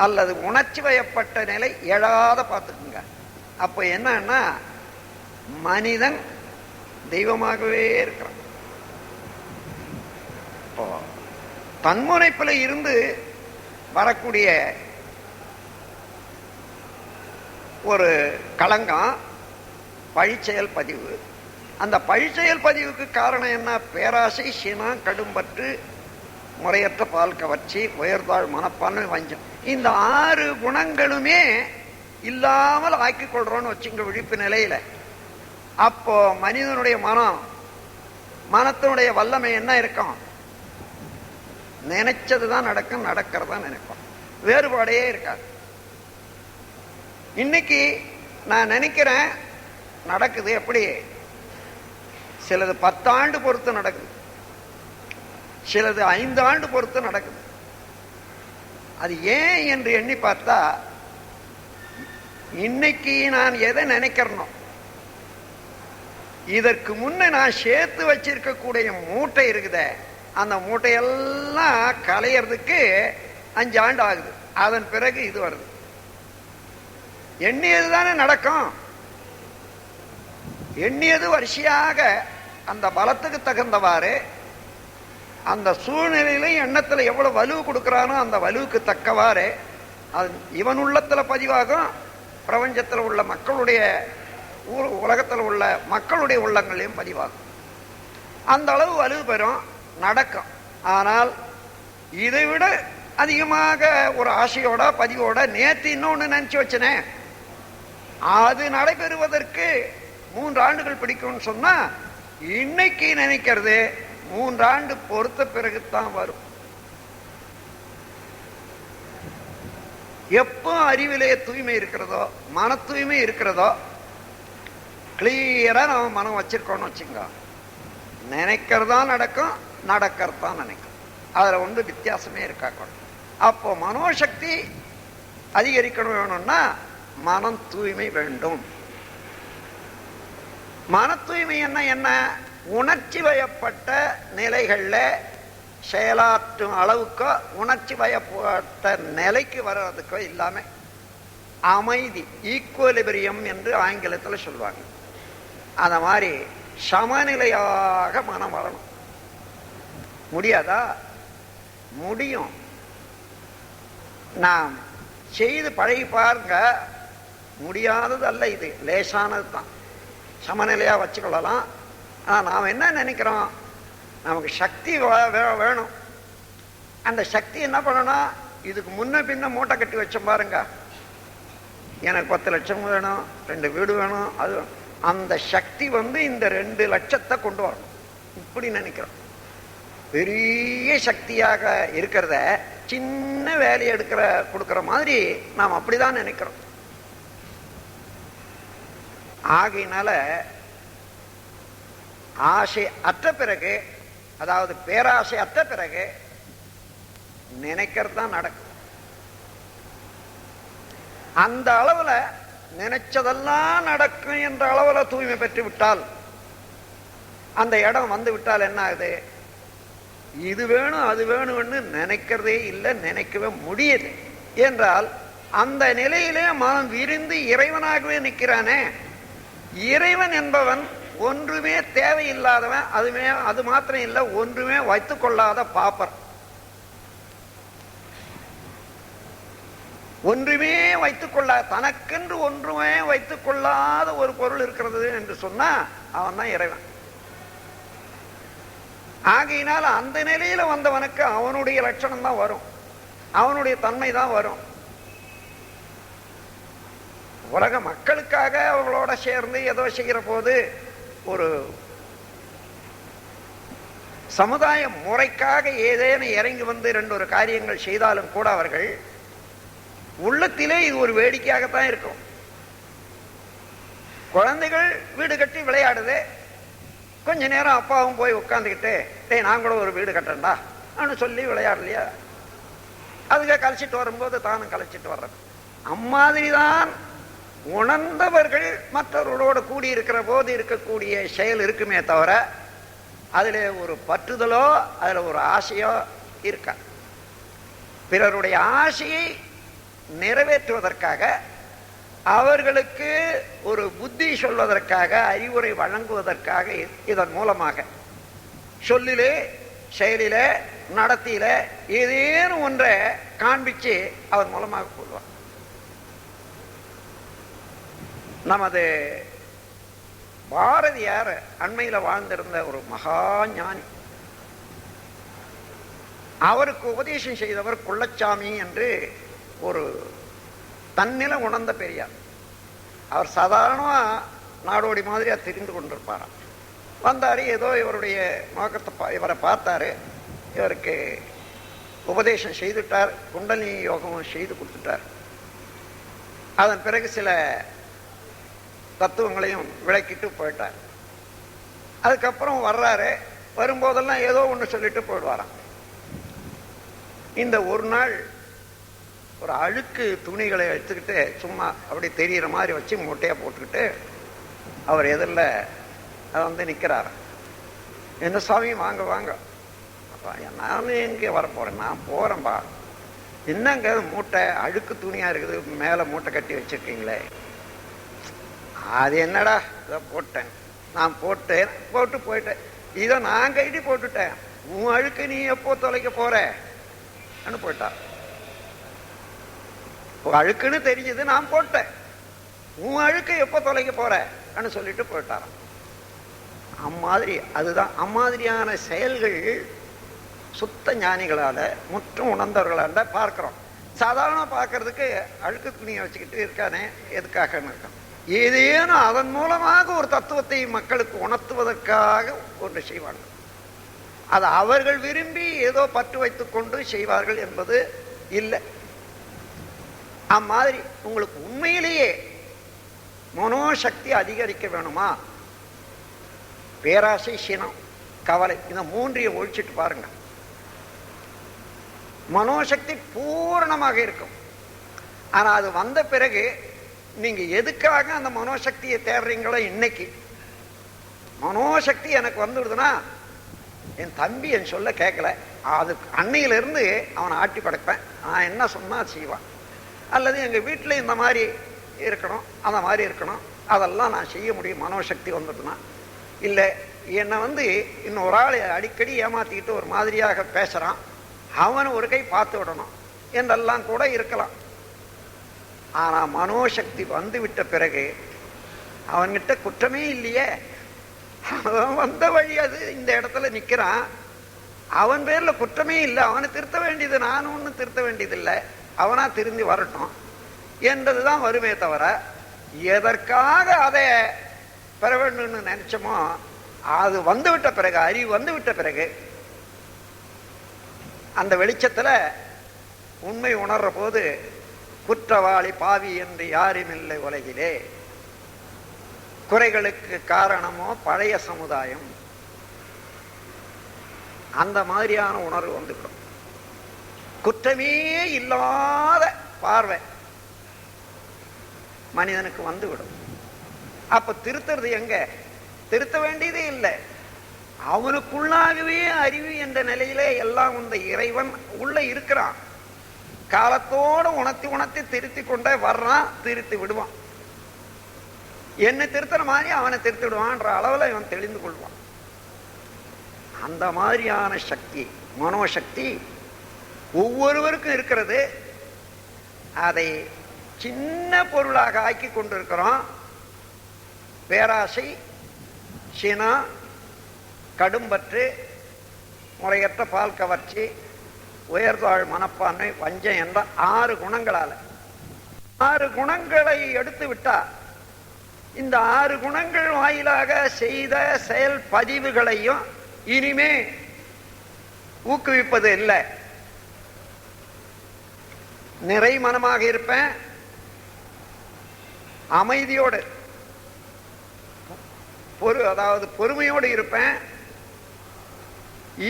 Speaker 1: அல்லது உணர்ச்சி வயப்பட்ட நிலை எழாத பார்த்துக்குங்க. அப்ப என்னன்னா மனிதன் தெய்வமாகவே இருக்கிறான். இப்போ தன்முனைப்பில் இருந்து வரக்கூடிய ஒரு களங்கம் பழிச்செயல் பதிவு. அந்த பழிச்செயல் பதிவுக்கு காரணம் என்ன? பேராசை, சினம், கடும்பற்று, முறையற்ற பால் கவர்ச்சி, உயர்தாழ் மனப்பான்மை, வஞ்சம். இந்த 6 குணங்களுமே இல்லாமல் ஆக்கிக் கொள்றோம்னு வச்சுங்க விழிப்பு நிலையில. அப்போ மனிதனுடைய மனத்தினுடைய வல்லமை என்ன இருக்கும்? நினைச்சதுதான் நடக்கும், நடக்கிறதா நினைப்போம். வேறுபாடே இருக்காது. இன்னைக்கு நான் நினைக்கிறேன் நடக்குது. எப்படி? சிலது 10 ஆண்டு பொறுத்து நடக்குது, சிலது 5 ஆண்டு பொறுத்து நடக்குது. அது ஏன் என்று எண்ணி பார்த்தா, இன்னைக்கு நான் எதை நினைக்கிறனோ இதற்கு முன்ன நான் சேர்த்து வச்சிருக்கக்கூடிய மூட்டை இருக்குதே, அந்த மூட்டையெல்லாம் கலையறதுக்கு 5 ஆண்டு ஆகுது. அதன் பிறகு இது வருது. எண்ணியது தானே நடக்கும். எண்ணியது வரிசையாக அந்த பலத்துக்கு தகுந்தவாறு அந்த சூழ்நிலையில எண்ணத்துல எவ்வளவு வலு கொடுக்கிறானோ அந்த வலுவுக்கு தக்கவாறு அது இவன் உள்ளத்துல பதிவாகும். பிரபஞ்சத்தில் உள்ள மக்களுடைய உலகத்தில் உள்ள மக்களுடைய உள்ளங்களையும் பதிவாகும். அந்த அளவு வலு பெறும், நடக்கும். ஆனால் இதை விட அதிகமாக ஒரு ஆசையோட பதிவோட நேற்று இன்னொன்னு நினைச்சு வச்சனே, அது நடைபெறுவதற்கு 3 ஆண்டுகள் பிடிக்கும்னு சொன்னா, இன்னைக்கு நினைக்கிறது 3 ஆண்டு பொறுத்த பிறகுதான் வரும். எப்போ அறிவிலே தூய்மை இருக்கிறதோ, மன தூய்மை இருக்கிறதோ, கிளியரா நம்ம மனம் வச்சிருக்கோம்னு வச்சுங்க, நினைக்கிறதா நடக்கும், நடக்கிறதா நினைக்கும். அதுல ஒன்று வித்தியாசமே இருக்கா. அப்போ மனோசக்தி அதிகரிக்கணும் வேணும்னா மனம் தூய்மை வேண்டும். மன தூய்மை என்ன? உணர்ச்சி வயப்பட்ட நிலைகள்ல செயலாற்றும் அளவுக்கோ உணர்ச்சி வயப்பட்ட நிலைக்கு வர்றதுக்கோ இல்லாம அமைதி, ஈக்குவலிபிரியம் என்று ஆங்கிலத்தில் சொல்லுவாங்க. அந்த மாதிரி சமநிலையாக மனம் வரணும். முடியாதா? முடியும். நாம் செய்து பழகி பாருங்க. முடியாதது அல்ல, இது லேசானது தான். சமநிலையா வச்சுக்கொள்ளலாம். நாம் என்ன நினைக்கிறோம்? நமக்கு சக்தி வேணும். அந்த சக்தி என்ன பண்ணணும்? இதுக்கு முன்ன பின்ன மூட்டை கட்டி வச்சோம் பாருங்க. எனக்கு 10 லட்சம் வேணும், 2 வீடு வேணும், அது அந்த சக்தி இந்த 2 லட்சத்தை கொண்டு வரணும். இப்படி நினைக்கிறோம். பெரிய சக்தியாக இருக்கிறத சின்ன வேலையை கொடுக்கிற மாதிரி நாம் அப்படிதான் நினைக்கிறோம். ஆகையினால ஆசை அற்ற பிறகு, அதாவது பேராசை அற்ற பிறகு நினைக்கிறது தான் நடக்கும். அந்த அளவுல நினைச்சதெல்லாம் நடக்கும் என்ற அளவுல தூய்மை பெற்று விட்டால், அந்த இடம் வந்து விட்டால் என்ன ஆகுது? இது வேணும் அது வேணும்னு நினைக்கிறதே இல்லை, நினைக்கவே முடியல என்றால் அந்த நிலையிலே மனம் விரிந்து இறைவனாகவே நிற்கிறானே. இறைவன் என்பவன் ஒன்றுமே தேவையில்லாதவன். அது மாத்திரம் இல்லை, ஒன்றுமே வைத்துக் கொள்ளாத பாப்பர். ஒன்றுமே வைத்துக் கொள்ள, தனக்கென்று ஒன்றுமே வைத்துக் கொள்ளாத ஒரு பொருள் இருக்கிறது என்று சொன்னா அவன் தான் இறைவன். ஆகையினால் அந்த நிலையில வந்தவனுக்கு அவனுடைய லட்சணம் தான் வரும், அவனுடைய தன்மை தான் வரும். உலக மக்களுக்காக அவர்களோட சேர்ந்து ஏதோ செய்கிற போது, ஒரு சமுதாய முறைக்காக ஏதேனும் இறங்கி வந்து 2 காரியங்கள் செய்தாலும் கூட அவர்கள் உள்ளத்திலே இது ஒரு வேடிக்கையாகத்தான் இருக்கும். குழந்தைகள் வீடு கட்டி விளையாடுது. கொஞ்ச நேரம் அப்பாவும் போய் உட்காந்துக்கிட்டு, டேய் நான் கூட ஒரு வீடு கட்டேன்டா அப்படின்னு சொல்லி விளையாடலையா? அதுக்கு கழிச்சிட்டு வரும்போது தானும் கழிச்சிட்டு வர்றது. அம்மாதிரிதான் உணர்ந்தவர்கள் மற்றவர்களோடு கூடியிருக்கிற போது இருக்கக்கூடிய செயல் இருக்குமே தவிர அதில் ஒரு பற்றுதலோ அதில் ஒரு ஆசையோ இருக்க. பிறருடைய ஆசையை நிறைவேற்றுவதற்காக, அவர்களுக்கு ஒரு புத்தி சொல்வதற்காக, அறிவுரை வழங்குவதற்காக, இதன் மூலமாக சொல்லிலே செயலிலே நடத்தியில ஏதேனும் ஒன்றை காண்பிச்சு அதன் மூலமாக கொள்வார். நமது பாரதியார் அண்மையில் வாழ்ந்திருந்த ஒரு மகா ஞானி. அவருக்கு உபதேசம் செய்தவர் குள்ளச்சாமி என்று ஒரு தன்னில உணர்ந்த பெரியார். அவர் சாதாரணமா நாடோடி மாதிரியா தெரிந்து கொண்டிருப்பாராம். வந்தாரு, ஏதோ இவருடைய நோக்கத்தை இவரை பார்த்தாரு, இவருக்கு உபதேசம் செய்துட்டார், குண்டலினி யோகமும் செய்து கொடுத்துட்டார். அதன் பிறகு சில தத்துவங்களையும் விளக்கிட்டு போயிட்டார். அதுக்கப்புறம் வர்றாரு, வரும்போதெல்லாம் ஏதோ ஒன்று சொல்லிட்டு போயிடுவாராம். இந்த ஒரு நாள் ஒரு அழுக்கு துணிகளை எடுத்துக்கிட்டு சும்மா அப்படி தெரிகிற மாதிரி வச்சு மூட்டையாக போட்டுக்கிட்டு அவர் எதிரில் வந்து நிற்கிறார். என்ன சாமி வாங்க வாங்க. அப்பா நானும் எங்கே வரப்போகிறேன், நான் போகிறேன்பா. என்னங்க மூட்டை அழுக்கு துணியாக இருக்குது, மேலே மூட்டை கட்டி வச்சுருக்கீங்களே. அது என்னடா, இதை போட்டேன், நான் போட்டு போயிட்டேன், இதை நான் கைடி போட்டுட்டேன், உன் அழுக்கு நீ எப்போ தொலைக்க போற போயிட்டார். அழுக்குன்னு தெரிஞ்சது, நான் போட்டேன், உன் அழுக்கு எப்போ தொலைக்க போற சொல்லிட்டு போயிட்டாராம். அம்மாதிரி அதுதான் அம்மாதிரியான செயல்கள் சுத்த ஞானிகளால முற்றும் உணர்ந்தவர்களாண்ட பார்க்கிறோம். சாதாரண பார்க்கறதுக்கு அழுக்கு துணியை வச்சுக்கிட்டு இருக்கானே எதுக்காக இருக்கான். ஏதேனும் அதன் மூலமாக ஒரு தத்துவத்தை மக்களுக்கு உணர்த்துவதற்காக ஒன்று செய்வார்கள். அது அவர்கள் விரும்பி ஏதோ பற்று வைத்துக் கொண்டு செய்வார்கள் என்பது இல்லை. அம்மாதிரி உங்களுக்கு உண்மையிலேயே மனோசக்தி அதிகரிக்க வேணுமா, பேராசை, சினம், கவலை, இந்த மூன்றையும் ஒழிச்சிட்டு பாருங்க, மனோசக்தி பூரணமாக இருக்கும். ஆனா அது வந்த பிறகு நீங்க எதுக்காக அந்த மனோசக்தியை தேடுறீங்களோ, இன்னைக்கு மனோசக்தி எனக்கு வந்துடுதுன்னா, என் தம்பி என் சொல்ல கேட்கல, அது அன்னையிலிருந்து அவனை ஆட்டி படைப்பேன், நான் என்ன சொன்னா செய்வான். அல்லது எங்க வீட்டில் இந்த மாதிரி இருக்கணும், அந்த மாதிரி இருக்கணும், அதெல்லாம் நான் செய்ய முடியும் மனோசக்தி வந்துடுதுன்னா. இல்லை என்னை இன்னொரு ஆள் அடிக்கடி ஏமாத்திக்கிட்டு ஒரு மாதிரியாக பேசுறான், அவனை ஒரு கை பார்த்து விடணும் என்றெல்லாம் கூட இருக்கலாம். ஆனா மனோசக்தி வந்து விட்ட பிறகு அவன்கிட்ட குற்றமே இல்லையே, அவன் வந்த வழி அது, இந்த இடத்துல நிக்கிறான், அவன் பேர்ல குற்றமே இல்லை, அவனை திருத்த வேண்டியது நான் ஒன்னும் திருத்த வேண்டியதில்லை, அவனா திருந்தி வரட்டும் என்றதுதான் வருமே தவிர, எதற்காக அதை பெற வேண்டும்னு நினைச்சோமோ அது வந்துவிட்ட பிறகு, அறிவு வந்துவிட்ட பிறகு, அந்த வெளிச்சத்துல உண்மை உணர்ற போது குற்றவாளி பாவி என்று யாரும் இல்லை உலகிலே, குறைகளுக்கு காரணமோ பழைய சமுதாயம், அந்த மாதிரியான உணர்வு வந்துவிடும். குற்றமே இல்லாத பார்வை மனிதனுக்கு வந்துவிடும். அப்ப திருத்துறது எங்க? திருத்த வேண்டியதே இல்லை, அவனுக்குள்ளாகவே அறிவு என்ற நிலையிலே எல்லாம் இந்த இறைவன் உள்ள இருக்கிறான். காலத்தோடு உணர்த்தி திருத்தி கொண்டே வர்றான், திருத்தி விடுவான். என்னை திருத்துற மாதிரி அவனை திருத்தி விடுவான்ற அளவில் இவன் தெளிந்து கொள்வான். அந்த மாதிரியான சக்தி, மனோசக்தி ஒவ்வொருவருக்கும் இருக்கிறது. அதை சின்ன பொருளாக ஆக்கி கொண்டிருக்கிறோம். பேராசை, சினம், கடும்பற்று, முறையற்ற பால் கவர்ச்சி, உயர்தாழ் மனப்பான்மை, வஞ்சம் என்ற 6 குணங்களால, 6 குணங்களை எடுத்து விட்டா இந்த 6 குணங்கள் வாயிலாக செய்த செயல் பதிவுகளையும் இனிமே ஊக்குவிப்பது இல்லை. நிறை மனமாக இருப்பேன், அமைதியோடு அதாவது பொறுமையோடு இருப்பேன்,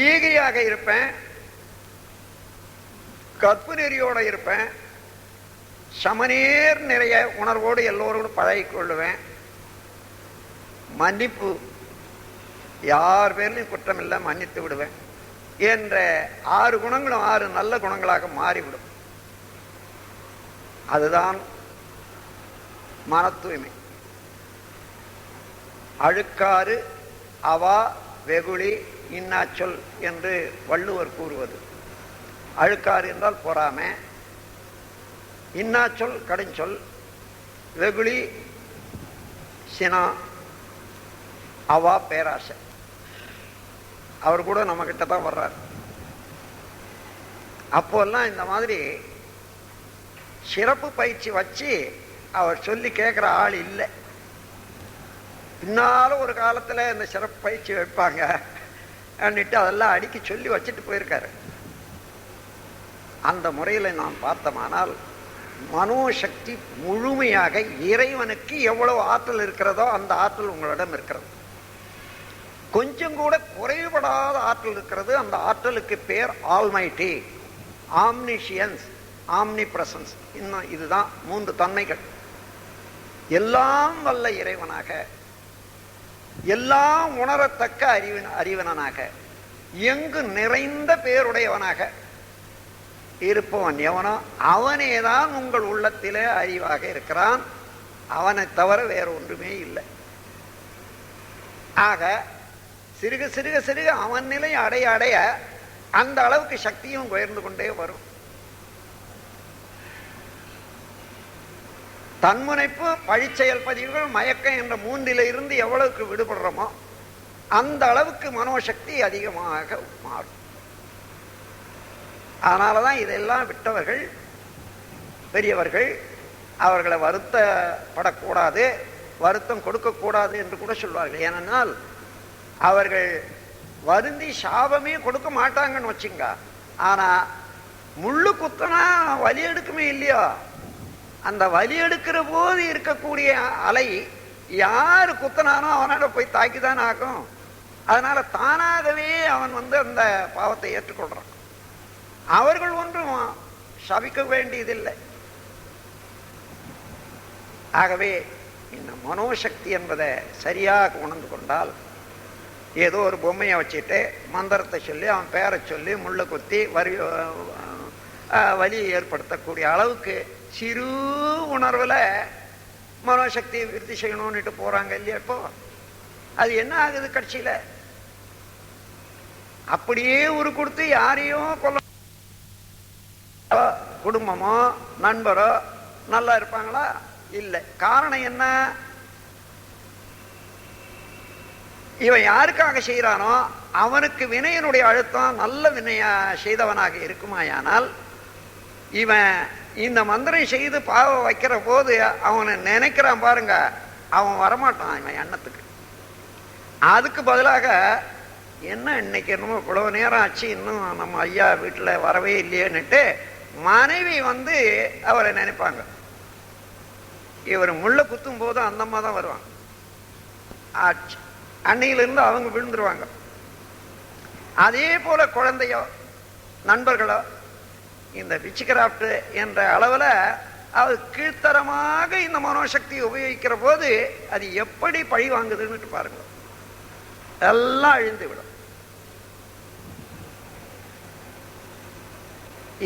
Speaker 1: ஈகையாக இருப்பேன், கற்பு நெறியோடு இருப்பேன், சமநேர் நிறைய உணர்வோடு எல்லோரோடும் பழகி கொள்ளுவேன், மன்னிப்பு யார் பேர்லையும் குற்றம் இல்லை, மன்னித்து விடுவேன் என்ற 6 குணங்களும் 6 நல்ல குணங்களாக மாறிவிடும். அதுதான் மன தூய்மை. அழுக்காறு அவா வெகுளி இன்னாச்சொல் என்று வள்ளுவர் கூறுவது. அழுக்காறு என்றால் பொறாமை, இன்னாச்சொல் கடுஞ்சொல், வெகுளி சினா, அவா பேராசை. அவர் கூட நம்ம கிட்ட தான் வர்றார். அப்போல்லாம் இந்த மாதிரி சிறப்பு பயிற்சி வச்சு அவர் சொல்லி கேட்குற ஆள் இல்லை. பின்னாலும் ஒரு காலத்தில் இந்த சிறப்பு பயிற்சி வைப்பாங்க அப்படின்ட்டு அதெல்லாம் அடிக்கி சொல்லி வச்சுட்டு போயிருக்காரு. அந்த முறையில் நாம் பார்த்தோமானால் மனோசக்தி முழுமையாக இறைவனுக்கு எவ்வளவு ஆற்றல் இருக்கிறதோ அந்த ஆற்றல் உங்களிடம் இருக்கிறது. கொஞ்சம் கூட குறைபடாத ஆற்றல் இருக்கிறது. அந்த ஆற்றலுக்கு பேர் ஆல்மைட்டி, ஆம்னிஷியன்ஸ், ஆம்னி பிரசன்ஸ். இன்னும் இதுதான் 3 தன்மைகள். எல்லாம் வல்ல இறைவனாக, எல்லாம் உணரத்தக்க அறிவனாக, எங்கு நிறைந்த பேருடையவனாக இருப்பவன் எவனோ அவனேதான் உங்கள் உள்ளத்திலே அறிவாக இருக்கிறான். அவனை தவிர வேற ஒன்றுமே இல்லை. ஆக சிறுக சிறுக சிறுக அவன் நிலை அடைய அடைய அந்த அளவுக்கு சக்தியும் உயர்ந்து கொண்டே வரும். தன்முனைப்பு, பழிச்செயல் பதிவுகள், மயக்கம் என்ற 3 இருந்து எவ்வளவுக்கு விடுபடுறோமோ அந்த அளவுக்கு மனோசக்தி அதிகமாக மாறும். அதனாலதான் இதெல்லாம் விட்டவர்கள் பெரியவர்கள் அவர்களை வருத்தப்படக்கூடாது, வருத்தம் கொடுக்கக்கூடாது என்று கூட சொல்வார்கள். ஏனென்றால் அவர்கள் வருந்தி சாபமே கொடுக்க மாட்டாங்கன்னு வச்சுங்க. ஆனா முள்ளு குத்தனா வலி எடுக்குமே இல்லையோ, அந்த வலி எடுக்கிற போது இருக்கக்கூடிய அலை யாரு குத்தனானோ அவனால போய் தாக்கிதான் ஆகும். அதனால தானாகவே அவன் அந்த பாவத்தை ஏற்றுக்கொள்றான். அவர்கள் ஒன்றும் சபிக்க வேண்டியதில்லை. ஆகவே இந்த மனோசக்தி என்பதை சரியாக உணர்ந்து கொண்டால், ஏதோ ஒரு பொம்மையை வச்சுட்டு மந்திரத்தை சொல்லி அவன் பேரை சொல்லி முள்ளை குத்தி வலியை ஏற்படுத்தக்கூடிய அளவுக்கு சிறு உணர்வில் மனோசக்தியை விருத்தி செய்யணும்னுட்டு போறாங்க இல்லையா? இப்போ அது என்ன ஆகுது கட்சியில்? அப்படியே ஒரு கொடுத்து யாரையும் கொல்ல, குடும்பமோ நண்பரோ நல்லா இருப்பாங்களா? இல்லை. காரணம் என்ன? இவன் யாருக்காக செய்யறானோ அவனுக்கு வினையினுடைய அழுத்தம் நல்ல வினையா செய்தவனாக இருக்குமாயானால் இவன் இந்த மந்திரம் செய்து பாவம் வைக்கிற போது அவனை நினைக்கிறான் பாருங்க, அவன் வரமாட்டான் இவன் எண்ணத்துக்கு. அதுக்கு பதிலாக என்ன இன்னைக்கு என்னமோ இவ்வளவு நேரம் ஆச்சு இன்னும் நம்ம ஐயா வீட்டில் வரவே இல்லையேன்னுட்டு மனைவி அவரை நினைப்பாங்க. இவர் முள்ள குத்தும் போது அந்த அம்மா தான் வருவாங்க. அன்னையிலிருந்து அவங்க விழுந்துருவாங்க. அதே போல குழந்தையோ நண்பர்களோ இந்த விச்கிராஃப்ட் என்ற அளவில் அது கீழ்த்தரமாக இந்த மனோசக்தியை உபயோகிக்கிற போது அது எப்படி பழி வாங்குதுன்னு பாருங்க. எல்லாம் அழிந்து விடும்.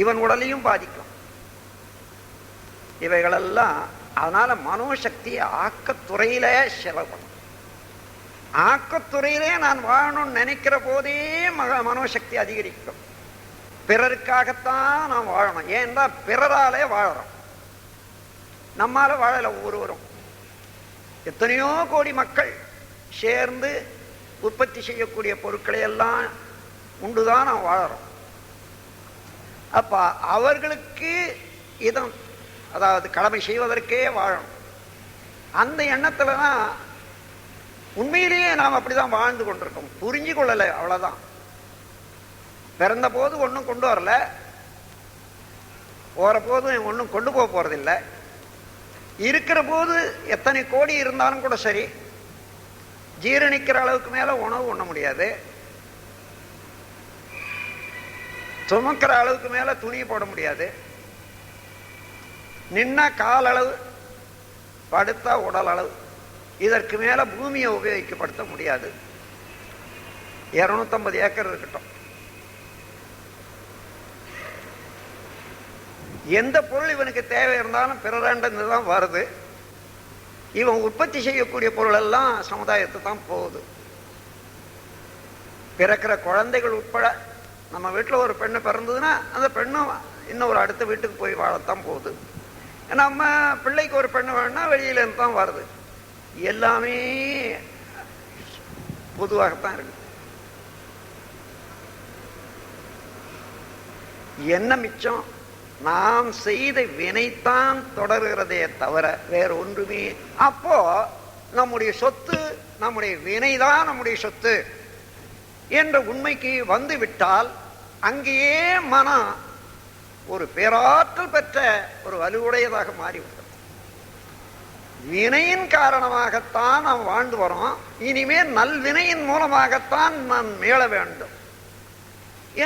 Speaker 1: இவன் உடலையும் பாதிக்கும் இவைகளெல்லாம். அதனால மனோசக்தியை ஆக்கத்துறையில செலவு. ஆக்கத்துறையிலே நான் வாழணும்னு நினைக்கிற போதே மனோசக்தி அதிகரிக்கும். பிறருக்காகத்தான் நாம் வாழணும். ஏன்னா பிறராலே வாழறோம், நம்மால வாழல. ஒவ்வொருவரும் எத்தனையோ கோடி மக்கள் சேர்ந்து உற்பத்தி செய்யக்கூடிய பொருட்களை எல்லாம் உண்டுதான் நாம் வாழறோம். அப்ப அவர்களுக்கு இதம், அதாவது கடமை செய்வதற்கே வாழணும். அந்த எண்ணத்துலதான் உண்மையிலேயே நாம் அப்படிதான் வாழ்ந்து கொண்டிருக்கோம். புரிஞ்சு கொள்ளல, அவ்வளவுதான். பிறந்த போது ஒன்றும் கொண்டு வரல, போற போதும் ஒன்றும் கொண்டு போக போறதில்லை. இருக்கிற போது எத்தனை கோடி இருந்தாலும் கூட சரி, ஜீரணிக்கிற அளவுக்கு மேல உணவு உண்ண முடியாது, சுமக்கிற அளவுக்கு மேல துணி போட முடியாது, நின்னா கால் அளவு, படுத்தா உடல் அளவு, இதற்கு மேல பூமியை உபயோகிக்கப்படுத்த முடியாது. 250 ஏக்கர் இருக்கட்டும். எந்த பொருள் இவனுக்கு தேவை இருந்தாலும் பிறராண்டது தான் வருது. இவன் உற்பத்தி செய்யக்கூடிய பொருள் எல்லாம் சமுதாயத்தை தான் போகுது. பிறக்கிற குழந்தைகள் உட்பட, நம்ம வீட்டில் ஒரு பெண்ணு பிறந்ததுன்னா அந்த பெண்ணும் இன்னொரு அடுத்த வீட்டுக்கு போய் வாழத்தான் போகுது. நம்ம பிள்ளைக்கு ஒரு பெண்ணு வேணும்னா வெளியில இருந்து தான் வருது. எல்லாமே பொதுவாகத்தான் இருக்கு. என்ன மிச்சம்? நாம் செய்த வினைத்தான் தொடர்கிறதே தவிர வேற ஒன்றுமே. அப்போ நம்முடைய சொத்து, நம்முடைய வினைதான் நம்முடைய சொத்து என்ற உண்மைக்கு வந்து விட்டால் அங்கேயே மனம் ஒரு பேராற்றல் பெற்ற ஒரு வலுவுடையதாக மாறிவிட்டது. வினையின் காரணமாகத்தான் நாம் வாழ்ந்து வரோம், இனிமேல் நல்வினையின் மூலமாகத்தான் நான் மீள வேண்டும்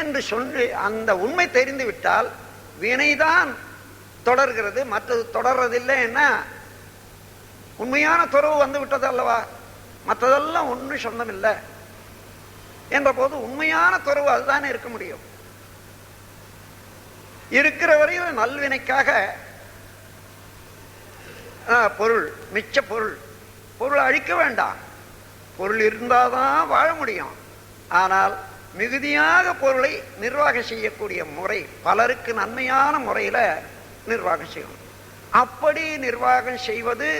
Speaker 1: என்று சொல்லி அந்த உண்மை தெரிந்து விட்டால் வினைதான் தொடர்கிறது, மற்றது தொடர்றதில்லை. என்ன உண்மையான துறவு வந்து விட்டது அல்லவா, மற்றதெல்லாம் ஒன்றும் சொந்தம் இல்லை என்ற போது உண்மையான துறவு அதுதானே இருக்க முடியும். இருக்கிற வரையும் நல்வினைக்காக பொருள், மிச்ச பொருள் அழிக்க வேண்டாம். பொருள் இருந்தாதான் வாழ முடியும். ஆனால் மிகுதியாக பொருளை நிர்வாகம் செய்யக்கூடிய முறை, பலருக்கு நன்மையான முறையில நிர்வாகம் செய்யணும். அப்படி நிர்வாகம் செய்வது,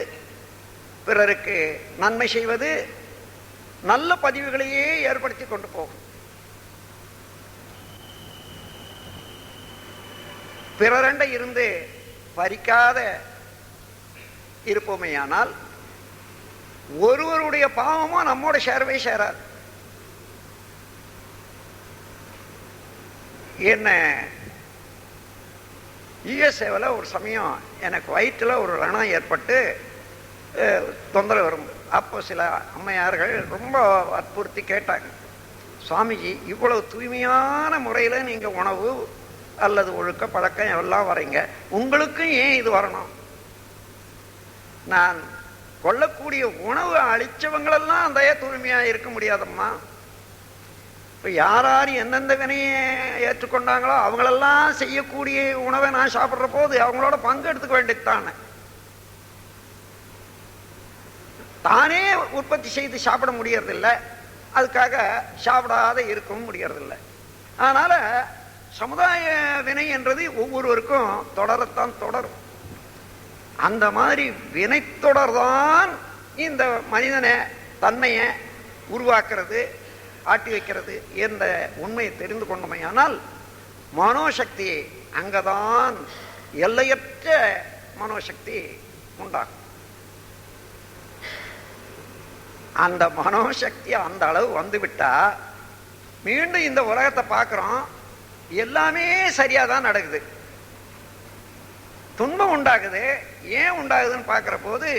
Speaker 1: பிறருக்கு நன்மை செய்வது நல்ல பதிவுகளையே ஏற்படுத்தி கொண்டு போகும். பிறரண்ட இருந்து பறிக்காத இருப்போமேயானால் ஒருவருடைய பாவமும் நம்மோட சேரவே சேராது. என்ன யுஎஸ்ஏவில் ஒரு சமயம் எனக்கு வயிற்றில் ஒரு ரணம் ஏற்பட்டு தொந்தரவு வரும். அப்போ சில அம்மையார்கள் ரொம்ப வற்புறுத்தி கேட்டாங்க, சுவாமிஜி இவ்வளவு தூய்மையான முறையில் நீங்கள் உணவு அல்லது ஒழுக்க பழக்கம் எல்லாம் வரீங்க, உங்களுக்கும் ஏன் இது வரணும்? நான் கொள்ளக்கூடிய உணவு அழிச்சவங்களெல்லாம் அந்த தூய்மையாக இருக்க முடியாதம்மா. இப்போ யார் யார் எந்தெந்த வினையை ஏற்றுக்கொண்டாங்களோ அவங்களெல்லாம் செய்யக்கூடிய உணவை நான் சாப்பிட்ற போது அவங்களோட பங்கு எடுத்துக்க வேண்டியதுதானே. தானே உற்பத்தி செய்து சாப்பிட முடியறதில்லை, அதுக்காக சாப்பிடாத இருக்கவும் முடியறதில்லை. அதனால சமுதாய வினை என்றது ஒவ்வொருவருக்கும் தொடரத்தான் தொடரும். அந்த மாதிரி வினை தொடர்தான் இந்த மனிதனை தன்மையை உருவாக்குறது, ஆட்டி வைக்கிறது என்ற உண்மையை தெரிந்து கொண்டமையானால் மனோசக்தி அங்கதான் எல்லையற்ற மனோசக்தி உண்டாகும். அந்த மனோசக்தி அந்த அளவு வந்துவிட்டா மீண்டும் இந்த உலகத்தை பார்க்கிறோம், எல்லாமே சரியாதான் நடக்குது. துன்பம் உண்டாகுது, ஏன் உண்டாகுதுன்னு பார்க்கிற போது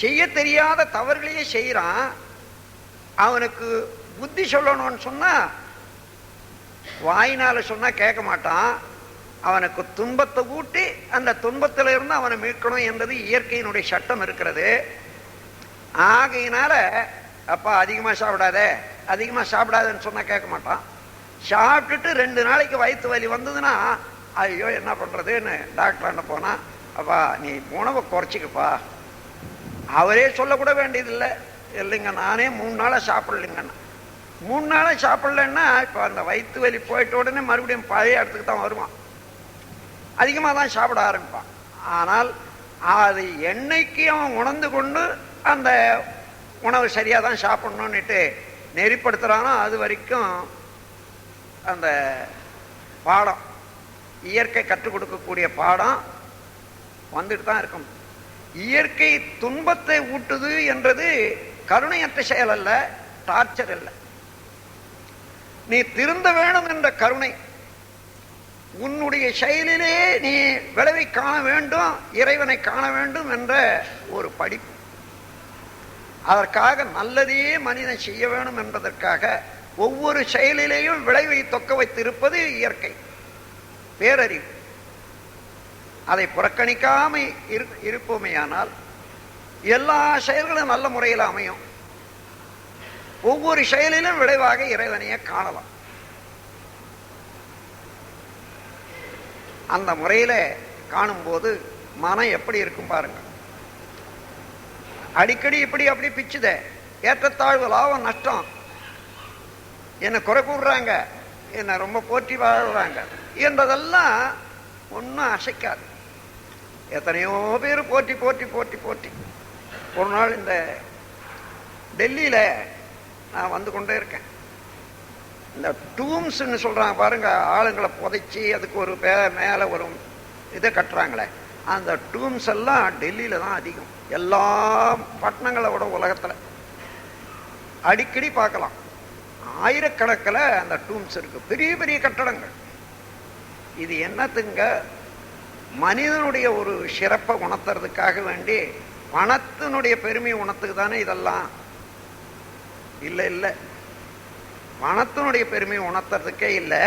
Speaker 1: செய்ய தெரியாத தவறுகளையே செய்யறான். அவனுக்கு புத்தி சொல்லணும்னு சொன்னா வாயினால சொன்னா கேட்க மாட்டான். அவனுக்கு துன்பத்தை ஊட்டி அந்த துன்பத்தில இருந்து அவனை மீட்கணும் என்பது இயற்கையினுடைய சட்டம் இருக்கிறது. ஆகையினால அப்பா அதிகமா சாப்பிடாத, அதிகமா சாப்பிடாதன்னு சொன்னா கேட்க மாட்டான். சாப்பிட்டுட்டு 2 நாளைக்கு வயிற்று வலி வந்ததுன்னா ஐயோ என்ன பண்றதுன்னு டாக்டர் போனா, அப்பா நீ உணவை குறைச்சிக்கப்பா. அவரே சொல்லக்கூட வேண்டியதில்லை, இல்லைங்க நானே 3 நாளா சாப்பிடலைங்கண்ணா. 3 நாளா சாப்பிடலன்னா இப்போ அந்த வயிற்று வலி போயிட்ட உடனே மறுபடியும் பழைய இடத்துக்கு தான் வருவான், அதிகமாக தான் சாப்பிட ஆரம்பிப்பான். ஆனால் அது என்னைக்கு அவன் உணர்ந்து கொண்டு அந்த உணவு சரியாக தான் சாப்பிடணுன்னுட்டு நெறிப்படுத்துகிறானோ அது வரைக்கும் அந்த பாடம், இயற்கை கற்றுக் கொடுக்கக்கூடிய பாடம் வந்துட்டு தான் இருக்கும். இயற்கை துன்பத்தை ஊட்டுது என்றது கருணையற்ற செயல் அல்ல, டார்ச்சர் அல்ல. நீ திருந்த வேணும் என்ற கருணை, உன்னுடைய செயலிலே நீ விளைவை காண வேண்டும், இறைவனை காண வேண்டும் என்ற ஒரு படிப்பு. அதற்காக நல்லதே மனிதன் செய்ய வேணும் என்பதற்காக ஒவ்வொரு செயலிலேயும் விளைவை தொக்க வைத்திருப்பது இயற்கை பேரறிவு. அதை புறக்கணிக்காம இருப்போமேயானால் எல்லா செயல்களும் நல்ல முறையில் அமையும். ஒவ்வொரு செயலிலும் விளைவாக இறைவனையே காணலாம். அந்த முறையில காணும்போது மனம் எப்படி இருக்கும் பாருங்க. அடிக்கடி இப்படி அப்படி பிச்சுத ஏற்றத்தாழ்வு, லாபம் நஷ்டம், என்னை குறை கூடுறாங்க, என்னை ரொம்ப போற்றி வாழ்றாங்க என்றதெல்லாம் ஒன்றும் அசைக்காது. எத்தனையோ பேர் போற்றி போற்றி போற்றி போற்றி. ஒரு நாள் இந்த டெல்லியில நான் வந்து கொண்டே இருக்கேன். இந்த டூம்ஸ்ன்னு சொல்றாங்க பாருங்க, ஆளுங்களை புதைச்சி அதுக்கு ஒரு மேல ஒரு இதை கட்டுறாங்களே, அந்த டூம்ஸ் எல்லாம் டெல்லியில தான் அதிகம். எல்லா பட்டணங்களை விட உலகத்துல அடிக்கடி பார்க்கலாம். ஆயிரக்கணக்கில் அந்த டூம்ஸ் இருக்கு, பெரிய பெரிய கட்டடங்கள். இது என்னத்துங்க? மனிதனுடைய ஒரு சிறப்பை உணர்த்துறதுக்காக வேண்டி, பணத்தினுடைய பெருமை உணர்த்துக்கு தானே இதெல்லாம். இல்லை இல்லை, பணத்தினுடைய பெருமையை உணர்த்துறதுக்கே இல்லை,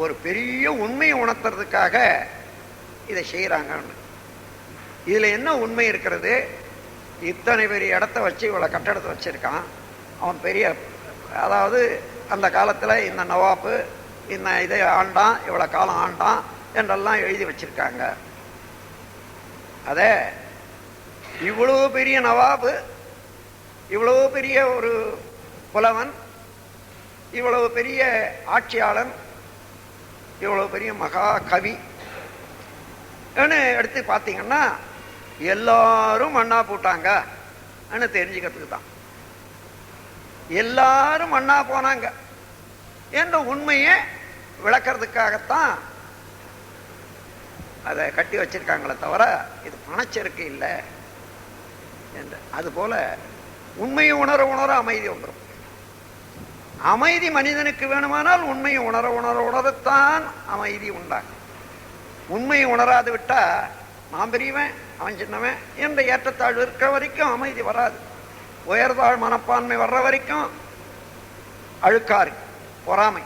Speaker 1: ஒரு பெரிய உண்மையை உணர்த்துறதுக்காக இதை செய்யறாங்க. இதுல என்ன உண்மை இருக்கிறது? இத்தனை பெரிய இடத்த வச்சு இவ்வளவு கட்டடத்தை வச்சிருக்கான் அவன், பெரிய, அதாவது அந்த காலத்துல இந்த நவாப்பு இந்த இதை ஆண்டான், இவ்வளவு காலம் ஆண்டான் என்றெல்லாம் எழுதி வச்சிருக்காங்க. அத இவ்வளவு பெரிய நவாபு, இவ்வளவு பெரிய ஒரு புலவன், இவ்வளவு பெரிய ஆட்சியாளன், இவ்வளவு பெரிய மகா கவி எடுத்து பார்த்தீங்கன்னா எல்லாரும் மண்ணா போட்டாங்க தெரிஞ்சுக்கிறதுக்கு தான். எல்லாரும் மண்ணா போனாங்க என்ற உண்மையை விளக்கிறதுக்காகத்தான் அதை கட்டி வச்சிருக்காங்களே தவிர இது பணச்சேர்க்கை இல்லை என்று. அதுபோல உண்மையை உணர உணர அமைதி வந்துடும். அமைதி மனிதனுக்கு வேணுமானால் உண்மையை உணர உணர உணரத்தான் அமைதி உண்டாகும். உண்மையை உணராது விட்டா நான் பெரியவன் அவன் சின்னவன் என்ற ஏற்றத்தாழ்வு இருக்கிற வரைக்கும் அமைதி வராது. உயர்தாழ் மனப்பான்மை வர்ற வரைக்கும் அழுக்காறு, பொறாமை.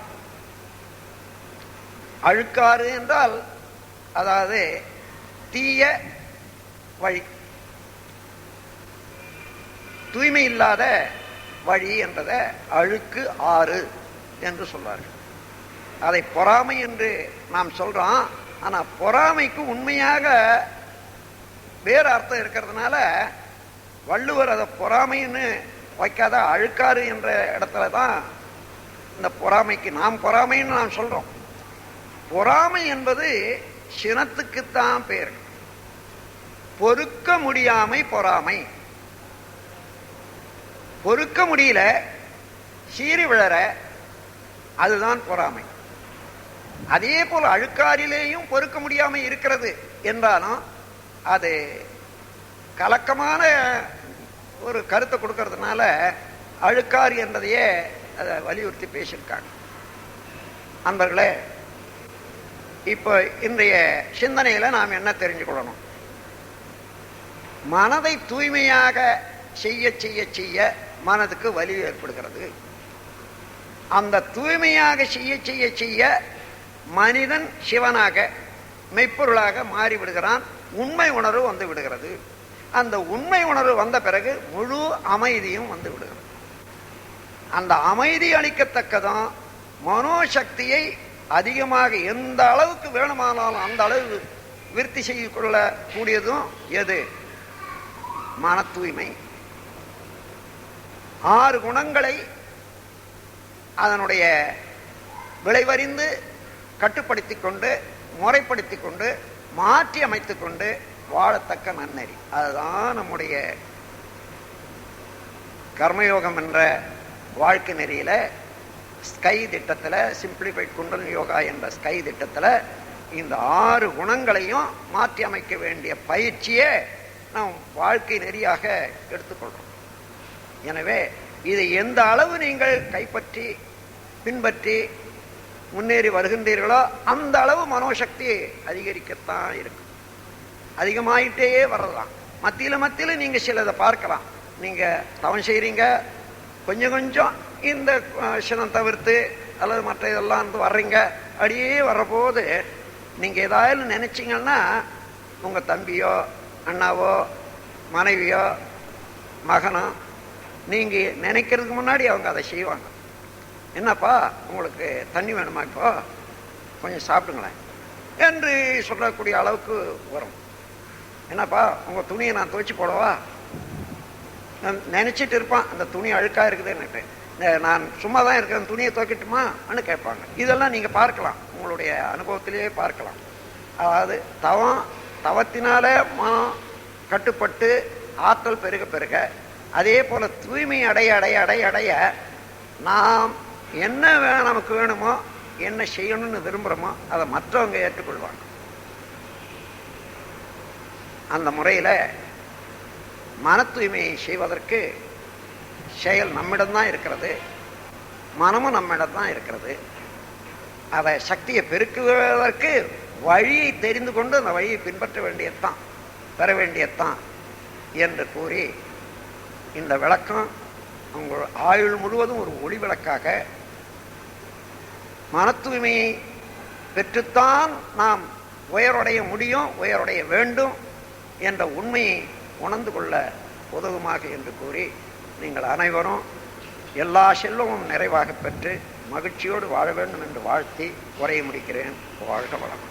Speaker 1: அழுக்காறு என்றால் அதாவது தீய வழி, தூய்மை இல்லாத வழி என்றதை அழுக்கு ஆறு என்று சொல்வார்கள். அதை பொறாமை என்று நாம் சொல்றோம். ஆனா பொறாமைக்கு உண்மையாக வேறு அர்த்தம் இருக்கிறதுனால வள்ளுவர் அதை பொறாமைன்னு வைக்காத அழுக்காறு என்ற இடத்துல தான் இந்த பொறாமைக்கு நாம் பொறாமைன்னு நாம் சொல்றோம். பொறாமை என்பது சினத்துக்குத்தான் பேர். பொறுக்க முடியாமை பொறாமை. பொறுக்க முடியல, சீறி விழற, அதுதான் பொறாமை. அதே போல அழுக்காரிலேயும் பொறுக்க முடியாம இருக்கிறது என்றாலும் அது கலக்கமான ஒரு கருத்தை கொடுக்கறதுனால அழுக்காரி என்பதையே அதை வலியுறுத்தி பேசியிருக்காங்க. அன்பர்களே, இப்போ இன்றைய சிந்தனையில நாம் என்ன தெரிஞ்சுக்கொள்ளணும்? மனதை தூய்மையாக செய்ய செய்ய செய்ய மனதுக்கு வலி ஏற்படுகிறது. அந்த தூய்மையாக செய்ய செய்ய செய்ய மனிதன் சிவனாக மெய்ப்பொருளாக மாறிவிடுகிறான். உண்மை உணர்வு வந்து விடுகிறது. அந்த உண்மை உணர்வு வந்த பிறகு முழு அமைதியும் வந்து விடுகிறது. அந்த அமைதி அளிக்கத்தக்கதும் மனோசக்தியை அதிகமாக எந்த அளவுக்கு வேணுமானாலும் அந்த அளவு விருத்தி செய்து கொள்ள கூடியதும் எது? மன தூய்மை. 6 குணங்களை அதனுடைய விளைவறிந்து கட்டுப்படுத்திக் கொண்டு முறைப்படுத்திக் கொண்டு மாற்றி அமைத்துக் கொண்டு வாழத்தக்க நன்னெறி. அதுதான் நம்முடைய கர்மயோகம் என்ற வாழ்க்கை நெறியில ஸ்கை திட்டத்தில், சிம்பிளிஃபைட் குண்டல் யோகா என்ற ஸ்கை திட்டத்தில் இந்த 6 குணங்களையும் மாற்றி அமைக்க வேண்டிய பயிற்சியே நாம் வாழ்க்கை நெறியாக எடுத்துக்கொள்றோம். எனவே இதை எந்த அளவு நீங்கள் கைப்பற்றி பின்பற்றி முன்னேறி வருகின்றீர்களோ அந்த அளவு மனோசக்தி அதிகரிக்கத்தான் இருக்கும். அதிகமாயிட்டே வரலாம். மத்தியில மத்தியில நீங்க சிலதை பார்க்கலாம். நீங்கள் தவம் செய்கிறீங்க, கொஞ்சம் கொஞ்சம் இந்த விஷயம் தவிர்த்து அல்லது மற்ற இதெல்லாம் வந்து வர்றீங்க. அப்படியே வர்றபோது நீங்கள் ஏதாவது நினச்சிங்கன்னா உங்கள் தம்பியோ அண்ணாவோ மனைவியோ மகனோ நீங்கள் நினைக்கிறதுக்கு முன்னாடி அவங்க அதை செய்வாங்க. என்னப்பா உங்களுக்கு தண்ணி வேணுமா, இப்போ கொஞ்சம் சாப்பிடுங்களேன் என்று சொல்லக்கூடிய அளவுக்கு வரும். என்னப்பா உங்கள் துணியை நான் துவைச்சி போடவா, நினச்சிட்டு இருப்பான் அந்த துணி அழுக்காக இருக்குதுன்னுட்டு. நான் சும்மா தான் இருக்கிறேன், துணியை துவைக்கட்டுமான்னு கேட்பாங்க. இதெல்லாம் நீங்கள் பார்க்கலாம், உங்களுடைய அனுபவத்திலேயே பார்க்கலாம். அதாவது தவத்தினால மனம் கட்டுப்பட்டு ஆற்றல் பெருக பெருக, அதே போல தூய்மை அடைய அடைய அடைய அடைய நாம் என்ன நமக்கு வேணுமோ என்ன செய்யணும்னு விரும்புகிறோமோ அதை மற்றவங்க ஏற்றுக்கொள்வாங்க. அந்த முறையில் மன தூய்மையை செய்வதற்கு செயல் நம்மிடம்தான் இருக்கிறது, மனமும் நம்மிடம்தான் இருக்கிறது. அதை சக்தியை பெருக்குவதற்கு வழியை தெரிந்து கொண்டு அந்த வழியை பின்பற்ற வேண்டியதுதான், பெற வேண்டியதுதான் என்று கூறி இந்த விளக்கம் உங்கள் ஆயுள் முழுவதும் ஒரு ஒளி விளக்காக மன தூய்மையை பெற்றுத்தான் நாம் உயரடைய முடியும், உயரடைய வேண்டும் என்ற உண்மையை உணர்ந்து கொள்ள உதவுமாக என்று கூறி நீங்கள் அனைவரும் எல்லா செல்வமும் நிறைவாக பெற்று மகிழ்ச்சியோடு வாழ வேண்டும் என்று வாழ்த்தி உரையை முடிக்கிறேன். வாழ்க வளம்.